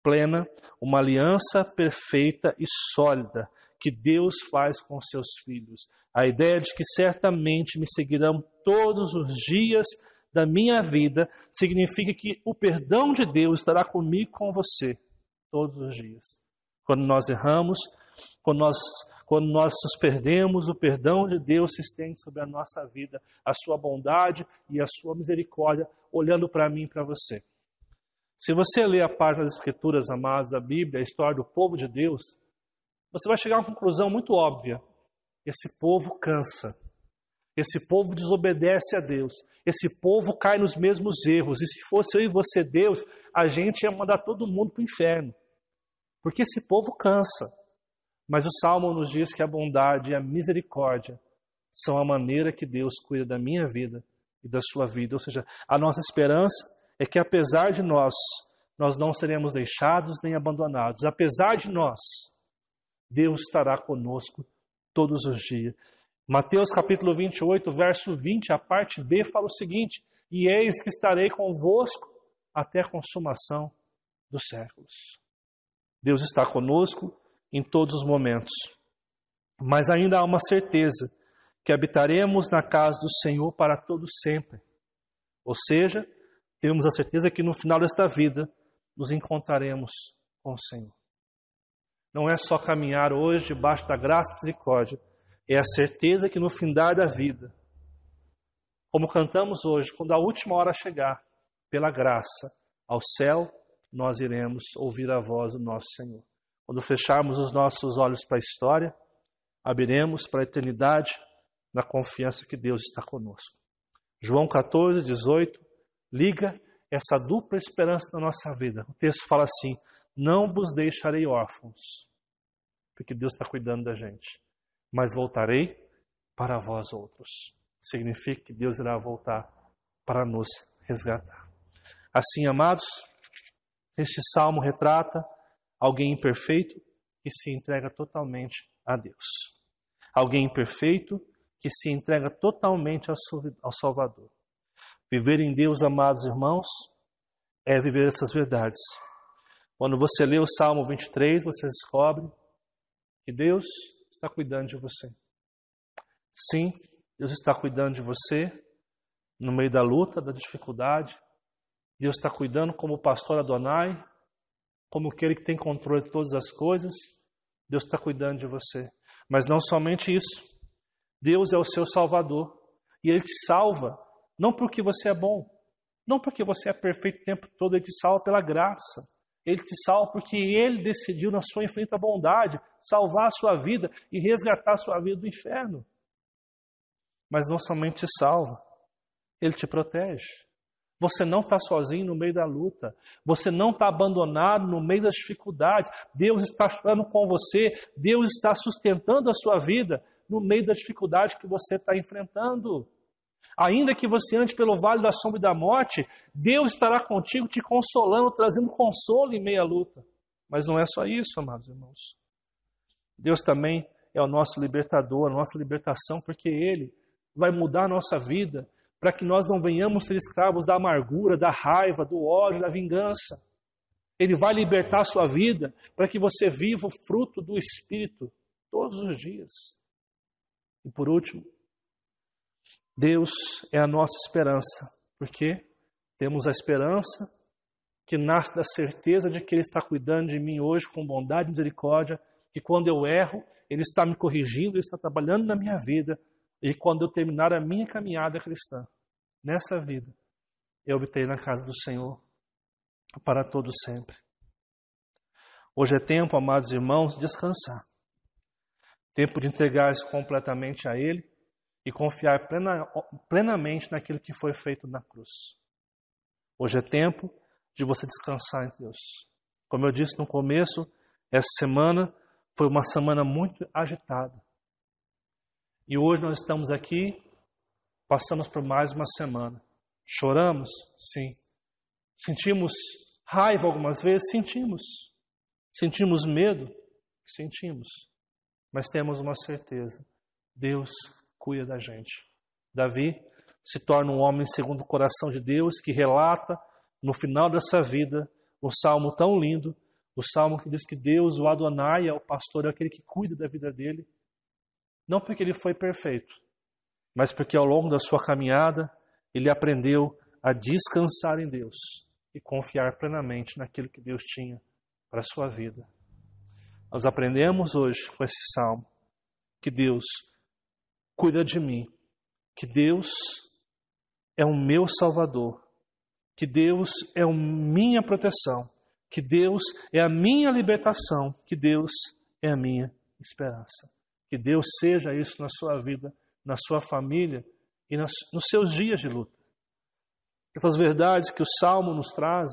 plena, uma aliança perfeita e sólida que Deus faz com seus filhos. A ideia de que certamente me seguirão todos os dias da minha vida significa que o perdão de Deus estará comigo e com você todos os dias. Quando nós erramos, quando nós nos perdemos, o perdão de Deus se estende sobre a nossa vida, a sua bondade e a sua misericórdia, olhando para mim e para você. Se você ler a página das Escrituras, amadas, da Bíblia, a história do povo de Deus, você vai chegar a uma conclusão muito óbvia. Esse povo cansa. Esse povo desobedece a Deus. Esse povo cai nos mesmos erros. E se fosse eu e você, Deus, a gente ia mandar todo mundo para o inferno. Porque esse povo cansa. Mas o Salmo nos diz que a bondade e a misericórdia são a maneira que Deus cuida da minha vida e da sua vida. Ou seja, a nossa esperança é que apesar de nós não seremos deixados nem abandonados. Apesar de nós, Deus estará conosco todos os dias. Mateus capítulo 28, verso 20, a parte B fala o seguinte: e eis que estarei convosco até a consumação dos séculos. Deus está conosco em todos os momentos. Mas ainda há uma certeza, que habitaremos na casa do Senhor para todo sempre. Ou seja, temos a certeza que no final desta vida nos encontraremos com o Senhor. Não é só caminhar hoje debaixo da graça e misericórdia, é a certeza que no findar da vida, como cantamos hoje, quando a última hora chegar, pela graça, ao céu, nós iremos ouvir a voz do nosso Senhor. Quando fecharmos os nossos olhos para a história, abriremos para a eternidade na confiança que Deus está conosco. João 14, 18, liga essa dupla esperança na nossa vida. O texto fala assim: não vos deixarei órfãos, porque Deus está cuidando da gente, mas voltarei para vós outros. Significa que Deus irá voltar para nos resgatar. Assim, amados, este salmo retrata alguém imperfeito que se entrega totalmente a Deus. Alguém imperfeito que se entrega totalmente ao Salvador. Viver em Deus, amados irmãos, é viver essas verdades. Quando você lê o Salmo 23, você descobre que Deus está cuidando de você. Sim, Deus está cuidando de você no meio da luta, da dificuldade. Deus está cuidando como o pastor Adonai, como aquele que tem controle de todas as coisas. Deus está cuidando de você. Mas não somente isso. Deus é o seu Salvador. E Ele te salva, não porque você é bom, não porque você é perfeito o tempo todo. Ele te salva pela graça. Ele te salva porque Ele decidiu, na sua infinita bondade, salvar a sua vida e resgatar a sua vida do inferno. Mas não somente te salva, Ele te protege. Você não está sozinho no meio da luta. Você não está abandonado no meio das dificuldades. Deus está chorando com você. Deus está sustentando a sua vida no meio da dificuldade que você está enfrentando. Ainda que você ande pelo vale da sombra e da morte, Deus estará contigo, te consolando, trazendo consolo em meio à luta. Mas não é só isso, amados irmãos. Deus também é o nosso libertador, a nossa libertação, porque Ele vai mudar a nossa vida para que nós não venhamos ser escravos da amargura, da raiva, do ódio, da vingança. Ele vai libertar a sua vida para que você viva o fruto do Espírito todos os dias. E por último, Deus é a nossa esperança, porque temos a esperança que nasce da certeza de que Ele está cuidando de mim hoje com bondade e misericórdia, que quando eu erro, Ele está me corrigindo, Ele está trabalhando na minha vida. E quando eu terminar a minha caminhada cristã, nessa vida, eu habitei na casa do Senhor para todo sempre. Hoje é tempo, amados irmãos, de descansar. Tempo de entregar-se completamente a Ele e confiar plenamente naquilo que foi feito na cruz. Hoje é tempo de você descansar em Deus. Como eu disse no começo, essa semana foi uma semana muito agitada. E hoje nós estamos aqui, passamos por mais uma semana. Choramos? Sim. Sentimos raiva algumas vezes? Sentimos. Sentimos medo? Sentimos. Mas temos uma certeza. Deus cuida da gente. Davi se torna um homem segundo o coração de Deus, que relata no final dessa vida um salmo tão lindo, o salmo que diz que Deus, o Adonai, é o pastor, é aquele que cuida da vida dele. Não porque ele foi perfeito, mas porque ao longo da sua caminhada ele aprendeu a descansar em Deus e confiar plenamente naquilo que Deus tinha para a sua vida. Nós aprendemos hoje com esse salmo que Deus cuida de mim, que Deus é o meu Salvador, que Deus é a minha proteção, que Deus é a minha libertação, que Deus é a minha esperança. Que Deus seja isso na sua vida, na sua família e nos seus dias de luta. Que essas verdades que o Salmo nos traz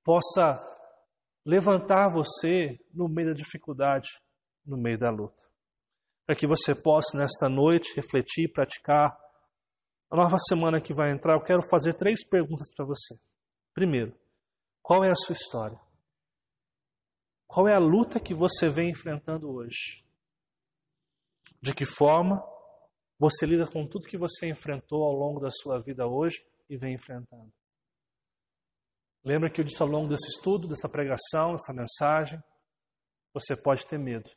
possa levantar você no meio da dificuldade, no meio da luta. Para que você possa nesta noite refletir, praticar. A nova semana que vai entrar, eu quero fazer 3 perguntas para você. Primeiro, qual é a sua história? Qual é a luta que você vem enfrentando hoje? De que forma você lida com tudo que você enfrentou ao longo da sua vida hoje e vem enfrentando? Lembra que eu disse ao longo desse estudo, dessa pregação, dessa mensagem, você pode ter medo,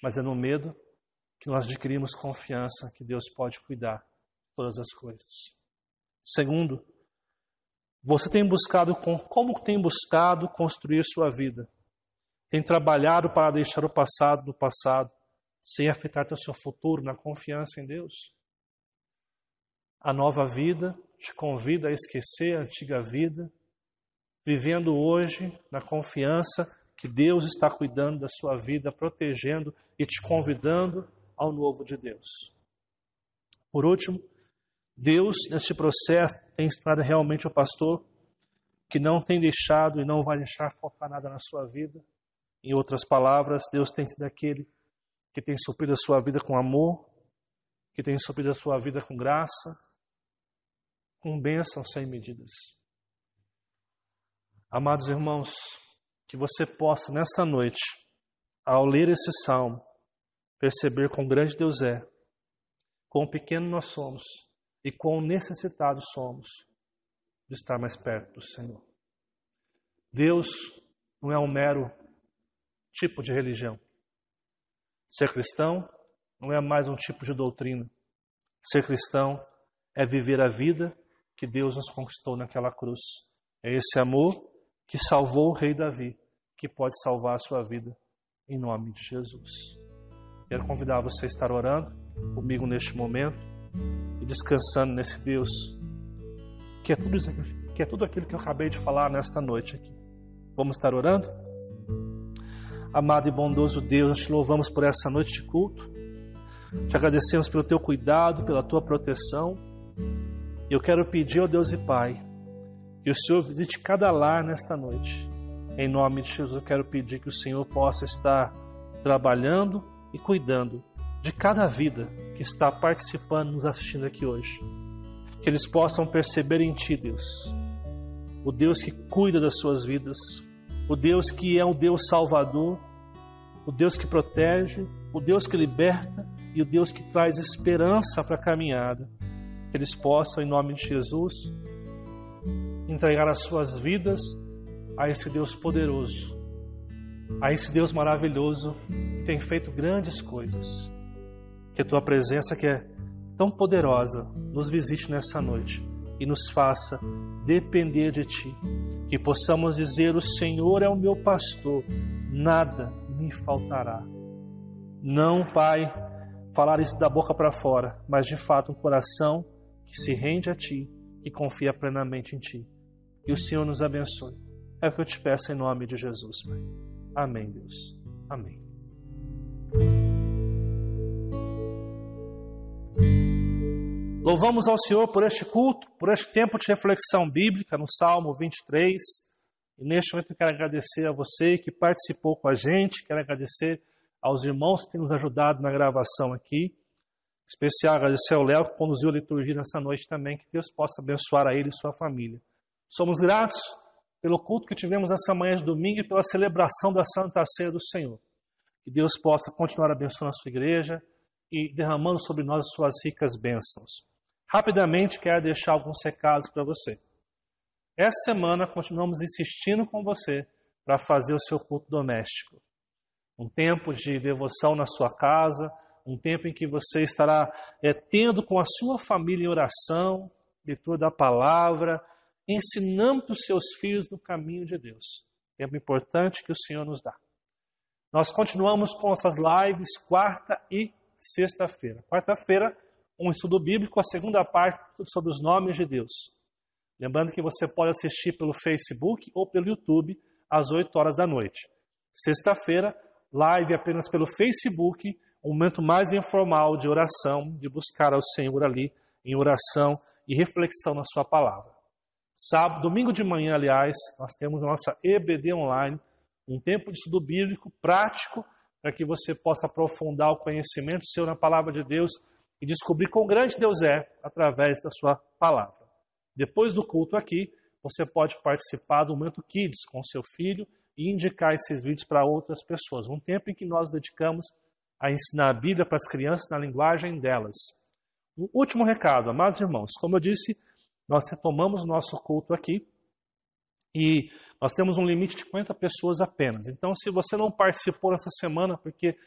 mas é no medo que nós adquirimos confiança que Deus pode cuidar de todas as coisas. Segundo, você tem buscado, como tem buscado construir sua vida? Tem trabalhado para deixar o passado no passado, sem afetar o seu futuro na confiança em Deus? A nova vida te convida a esquecer a antiga vida, vivendo hoje na confiança que Deus está cuidando da sua vida, protegendo e te convidando ao novo de Deus. Por último, Deus, neste processo, tem ensinado realmente o pastor que não tem deixado e não vai deixar faltar nada na sua vida. Em outras palavras, Deus tem sido aquele que tem suprido a sua vida com amor, que tem suprido a sua vida com graça, com bênção sem medidas. Amados irmãos, que você possa nesta noite, ao ler esse salmo, perceber quão grande Deus é, quão pequeno nós somos e quão necessitados somos de estar mais perto do Senhor. Deus não é um mero tipo de religião. Ser cristão não é mais um tipo de doutrina. Ser cristão é viver a vida que Deus nos conquistou naquela cruz. É esse amor que salvou o rei Davi, que pode salvar a sua vida em nome de Jesus. Quero convidar você a estar orando comigo neste momento e descansando nesse Deus que é tudo aquilo que eu acabei de falar nesta noite aqui. Vamos estar orando? Amado e bondoso Deus, nós te louvamos por essa noite de culto. Te agradecemos pelo teu cuidado, pela tua proteção. E eu quero pedir ao Deus e Pai que o Senhor visite cada lar nesta noite. Em nome de Jesus, eu quero pedir que o Senhor possa estar trabalhando e cuidando de cada vida que está participando, nos assistindo aqui hoje. Que eles possam perceber em Ti, Deus, o Deus que cuida das suas vidas, o Deus que é um Deus salvador, o Deus que protege, o Deus que liberta e o Deus que traz esperança para a caminhada. Que eles possam, em nome de Jesus, entregar as suas vidas a esse Deus poderoso, a esse Deus maravilhoso que tem feito grandes coisas. Que a Tua presença, que é tão poderosa, nos visite nessa noite e nos faça depender de Ti. Que possamos dizer: o Senhor é o meu pastor, nada me faltará. Não, Pai, falar isso da boca para fora, mas de fato um coração que se rende a Ti, que confia plenamente em Ti. Que o Senhor nos abençoe. É o que eu te peço em nome de Jesus, Pai. Amém, Deus. Amém. Louvamos ao Senhor por este culto, por este tempo de reflexão bíblica no Salmo 23. E neste momento eu quero agradecer a você que participou com a gente, quero agradecer aos irmãos que têm nos ajudado na gravação aqui. Em especial agradecer ao Léo que conduziu a liturgia nessa noite também, que Deus possa abençoar a ele e sua família. Somos gratos pelo culto que tivemos nessa manhã de domingo e pela celebração da Santa Ceia do Senhor. Que Deus possa continuar abençoando a sua igreja e derramando sobre nós as suas ricas bênçãos. Rapidamente quero deixar alguns recados para você. Essa semana continuamos insistindo com você para fazer o seu culto doméstico. Um tempo de devoção na sua casa, um tempo em que você estará tendo com a sua família em oração, leitura da palavra, ensinando os seus filhos no caminho de Deus. Tempo importante que o Senhor nos dá. Nós continuamos com essas lives quarta e sexta-feira. Quarta-feira, um estudo bíblico, a segunda parte, tudo sobre os nomes de Deus. Lembrando que você pode assistir pelo Facebook ou pelo YouTube às 8 horas da noite. Sexta-feira, live apenas pelo Facebook, um momento mais informal de oração, de buscar ao Senhor ali em oração e reflexão na sua palavra. Sábado, domingo de manhã, aliás, nós temos a nossa EBD online, um tempo de estudo bíblico prático para que você possa aprofundar o conhecimento seu na palavra de Deus e descobrir quão grande Deus é através da sua palavra. Depois do culto aqui, você pode participar do Momento Kids com seu filho e indicar esses vídeos para outras pessoas. Um tempo em que nós dedicamos a ensinar a Bíblia para as crianças na linguagem delas. Um último recado, amados irmãos. Como eu disse, nós retomamos o nosso culto aqui e nós temos um limite de 50 pessoas apenas. Então, se você não participou nessa semana porque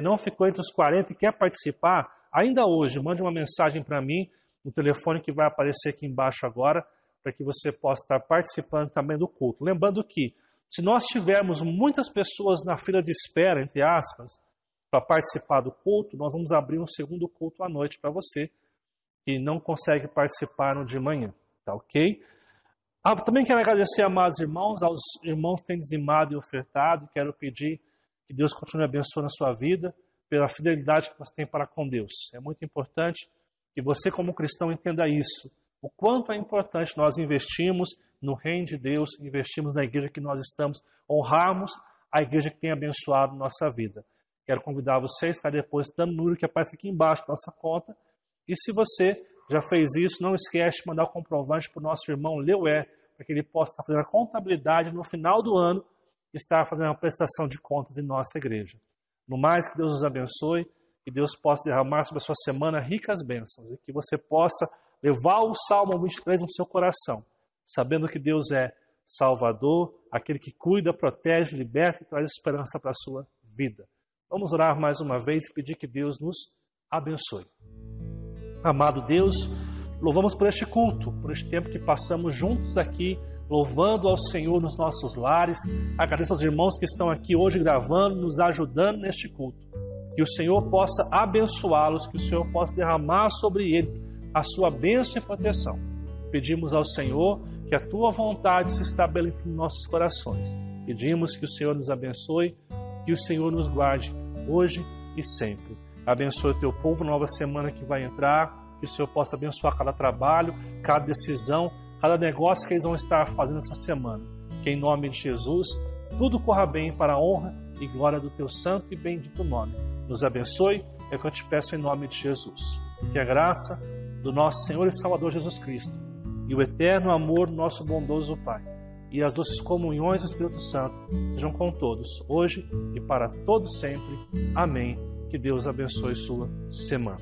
não ficou entre os 40 e quer participar, ainda hoje, mande uma mensagem para mim no telefone que vai aparecer aqui embaixo agora, para que você possa estar participando também do culto. Lembrando que, se nós tivermos muitas pessoas na fila de espera, entre aspas, para participar do culto, nós vamos abrir um segundo culto à noite para você que não consegue participar no de manhã, tá ok? Também quero agradecer a amados irmãos, aos irmãos que têm dizimado e ofertado. Quero pedir que Deus continue abençoando a sua vida pela fidelidade que você tem para com Deus. É muito importante que você, como cristão, entenda isso. O quanto é importante nós investirmos no reino de Deus, investirmos na igreja que nós estamos, honrarmos a igreja que tem abençoado nossa vida. Quero convidar você a estar depositando o número que aparece aqui embaixo da nossa conta. E se você já fez isso, não esquece de mandar o comprovante para o nosso irmão Leué, para que ele possa estar fazendo a contabilidade no final do ano e estar fazendo uma prestação de contas em nossa igreja. No mais, que Deus os abençoe, que Deus possa derramar sobre a sua semana ricas bênçãos e que você possa levar o Salmo 23 no seu coração, sabendo que Deus é Salvador, aquele que cuida, protege, liberta e traz esperança para a sua vida. Vamos orar mais uma vez e pedir que Deus nos abençoe. Amado Deus, louvamos por este culto, por este tempo que passamos juntos aqui, louvando ao Senhor nos nossos lares. Agradeço aos irmãos que estão aqui hoje gravando, nos ajudando neste culto. Que o Senhor possa abençoá-los, que o Senhor possa derramar sobre eles a sua bênção e proteção. Pedimos ao Senhor que a Tua vontade se estabeleça em nossos corações. Pedimos que o Senhor nos abençoe, que o Senhor nos guarde hoje e sempre. Abençoe o Teu povo na nova semana que vai entrar, que o Senhor possa abençoar cada trabalho, cada decisão, cada negócio que eles vão estar fazendo essa semana. Que em nome de Jesus, tudo corra bem para a honra e glória do Teu santo e bendito nome. Nos abençoe, é o que eu te peço em nome de Jesus. Que a graça do nosso Senhor e Salvador Jesus Cristo e o eterno amor do nosso bondoso Pai e as doces comunhões do Espírito Santo sejam com todos, hoje e para todos sempre. Amém. Que Deus abençoe sua semana.